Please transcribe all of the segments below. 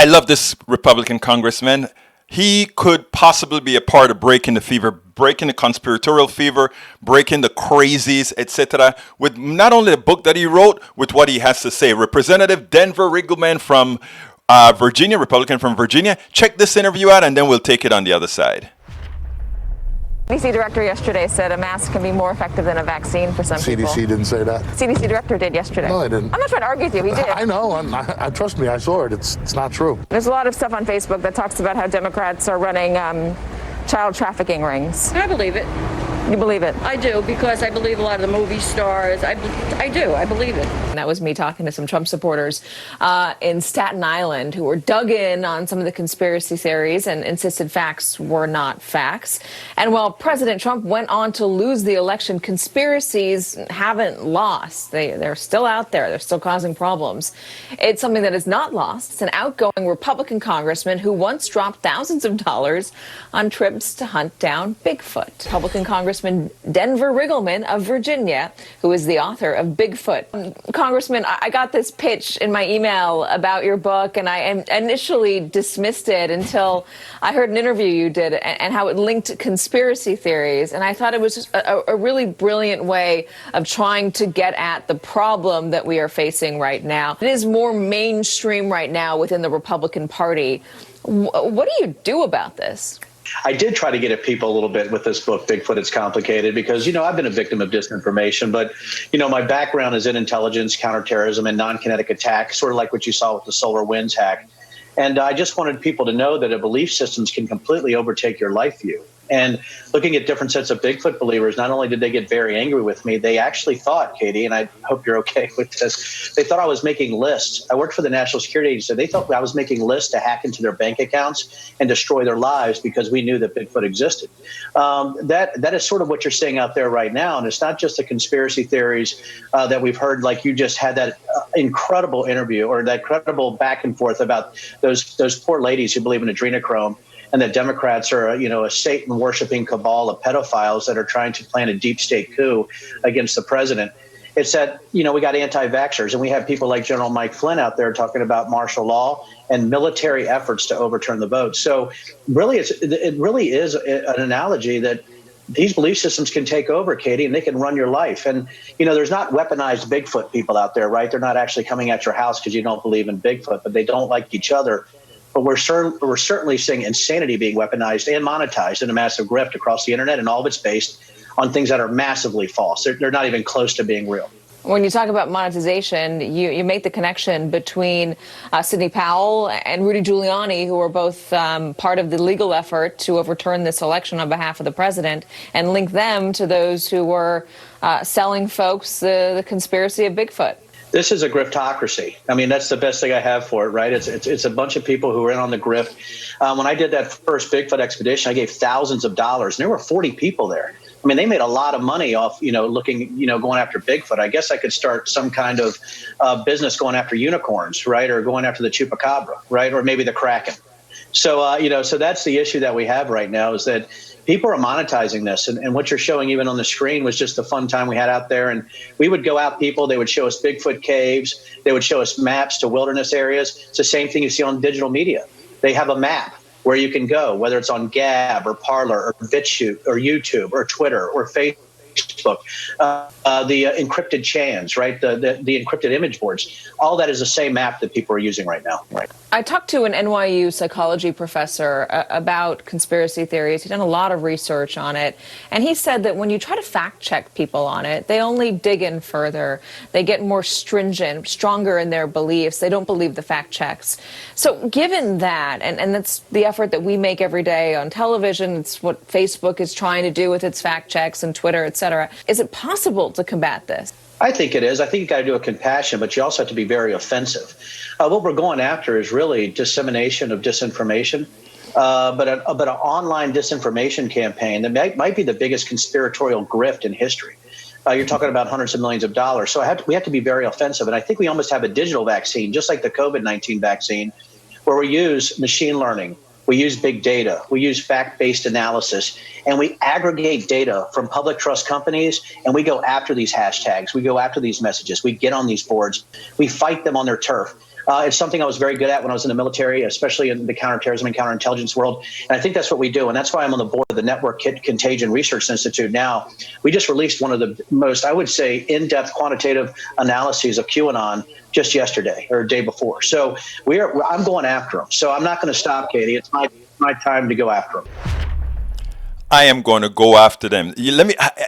I love this Republican congressman. He could possibly be a part of breaking the fever, breaking the conspiratorial fever, breaking the crazies, etc. With not only the book that he wrote, with what he has to say. Representative Denver Riggleman from Virginia, Republican from Virginia. Check this interview out, and then we'll take it on the other side. CDC director yesterday said a mask can be more effective than a vaccine for some people. CDC didn't say that. CDC director did yesterday. No, I didn't. I'm not trying to argue with you. He did. I know. I trust me. I saw it. It's not true. There's a lot of stuff on Facebook that talks about how Democrats are running child trafficking rings. I believe it. You believe it? I do, because I believe a lot of the movie stars. I do. I believe it. And that was me talking to some Trump supporters in Staten Island who were dug in on some of the conspiracy theories and insisted facts were not facts. And while President Trump went on to lose the election, conspiracies haven't lost. They're still out there. They're still causing problems. It's something that is not lost. It's an outgoing Republican congressman who once dropped thousands of dollars on trips to hunt down Bigfoot. Republican Congressman Denver Riggleman of Virginia, who is the author of Bigfoot. Congressman, I got this pitch in my email about your book, and I initially dismissed it until I heard an interview you did and how it linked conspiracy theories. And I thought it was just a really brilliant way of trying to get at the problem that we are facing right now. It is more mainstream right now within the Republican Party. What do you do about this? I did try to get at people a little bit with this book, Bigfoot, It's Complicated, because, I've been a victim of disinformation. But, my background is in intelligence, counterterrorism, and non-kinetic attack, sort of like what you saw with the SolarWinds hack. And I just wanted people to know that belief systems can completely overtake your life view. And looking at different sets of Bigfoot believers, not only did they get very angry with me, they actually thought, Katie, and I hope you're okay with this, they thought I was making lists. I worked for the National Security Agency. They thought I was making lists to hack into their bank accounts and destroy their lives because we knew that Bigfoot existed. That is sort of what you're seeing out there right now. And it's not just the conspiracy theories that we've heard, like you just had that incredible interview or that incredible back and forth about those poor ladies who believe in adrenochrome. And that Democrats are, a Satan-worshiping cabal of pedophiles that are trying to plan a deep state coup against the president. It's that, we got anti-vaxxers, and we have people like General Mike Flynn out there talking about martial law and military efforts to overturn the vote. So really, it really is an analogy that these belief systems can take over, Katie, and they can run your life. And, there's not weaponized Bigfoot people out there, right? They're not actually coming at your house because you don't believe in Bigfoot, but they don't like each other. But we're certainly seeing insanity being weaponized and monetized in a massive grift across the internet, and all of it's based on things that are massively false. They're not even close to being real. When you talk about monetization, you make the connection between Sidney Powell and Rudy Giuliani, who are both part of the legal effort to overturn this election on behalf of the president, and link them to those who were selling folks the conspiracy of Bigfoot. This is a griftocracy. I mean, that's the best thing I have for it, right? It's a bunch of people who are in on the grift. When I did that first Bigfoot expedition, I gave thousands of dollars, and there were 40 people there. I mean, they made a lot of money off, going after Bigfoot. I guess I could start some kind of business going after unicorns, right? Or going after the chupacabra, right? Or maybe the Kraken. So, so that's the issue that we have right now, is that people are monetizing this. And what you're showing even on the screen was just the fun time we had out there. And we would go out, they would show us Bigfoot caves. They would show us maps to wilderness areas. It's the same thing you see on digital media. They have a map where you can go, whether it's on Gab or Parler or BitChute or YouTube or Twitter or Facebook. The encrypted chans, right? The encrypted image boards. All that is the same map that people are using right now. Right. I talked to an NYU psychology professor about conspiracy theories. He's done a lot of research on it. And he said that when you try to fact check people on it, they only dig in further. They get more stringent, stronger in their beliefs. They don't believe the fact checks. So given that, and that's the effort that we make every day on television, it's what Facebook is trying to do with its fact checks and Twitter, et cetera. Is it possible to combat this? I think it is. I think you got to do it with compassion, but you also have to be very offensive. What we're going after is really dissemination of disinformation, but an online disinformation campaign that might be the biggest conspiratorial grift in history. You're talking about hundreds of millions of dollars. So we have to be very offensive. And I think we almost have a digital vaccine, just like the COVID-19 vaccine, where we use machine learning. We use big data. We use fact-based analysis, and we aggregate data from public trust companies, and we go after these hashtags. We go after these messages. We get on these boards. We fight them on their turf. It's something I was very good at when I was in the military, especially in the counterterrorism and counterintelligence world. And I think that's what we do. And that's why I'm on the board of the Network Contagion Research Institute now. We just released one of the most, I would say, in-depth quantitative analyses of QAnon just yesterday or the day before. So I'm going after them. So I'm not going to stop, Katie. It's my time to go after them. I am going to go after them.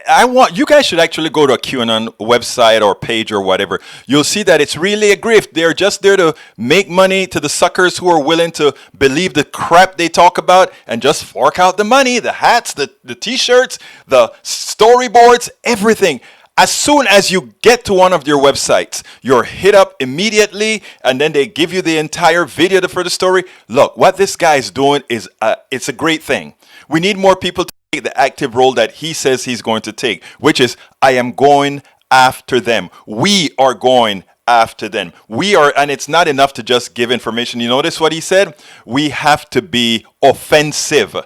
I want you guys should actually go to a QAnon website or page or whatever. You'll see that it's really a grift. They're just there to make money to the suckers who are willing to believe the crap they talk about and just fork out the money, the hats, the t-shirts, the storyboards, everything. As soon as you get to one of their websites, you're hit up immediately, and then they give you the entire video for the story. Look, what this guy is doing is it's a great thing. We need more people to take the active role that he says he's going to take, which is I am going after them. We are going after them. We are, and it's not enough to just give information. You notice what he said? We have to be offensive.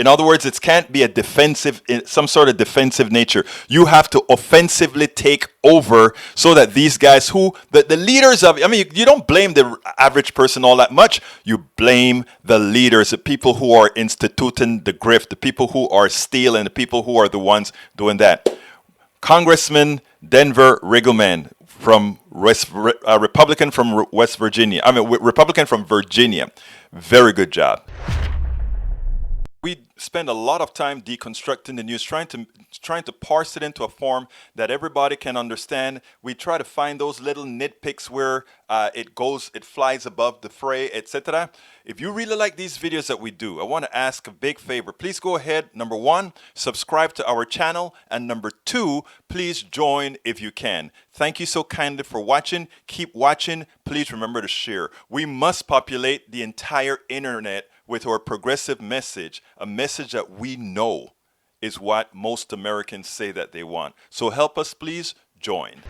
In other words, it can't be a defensive, some sort of defensive nature. You have to offensively take over so that these guys who, the leaders of, I mean, you don't blame the average person all that much. You blame the leaders, the people who are instituting the grift, the people who are stealing, the people who are the ones doing that. Congressman Denver Riggleman from Republican from West Virginia. I mean, Republican from Virginia. Very good job. We spend a lot of time deconstructing the news, trying to parse it into a form that everybody can understand. We try to find those little nitpicks where it flies above the fray, etc. If you really like these videos that we do, I want to ask a big favor. Please go ahead, number 1, subscribe to our channel, and number 2, please join if you can. Thank you so kindly for watching. Keep watching. Please remember to share. We must populate the entire internet with our progressive message, a message that we know is what most Americans say that they want. So help us, please join.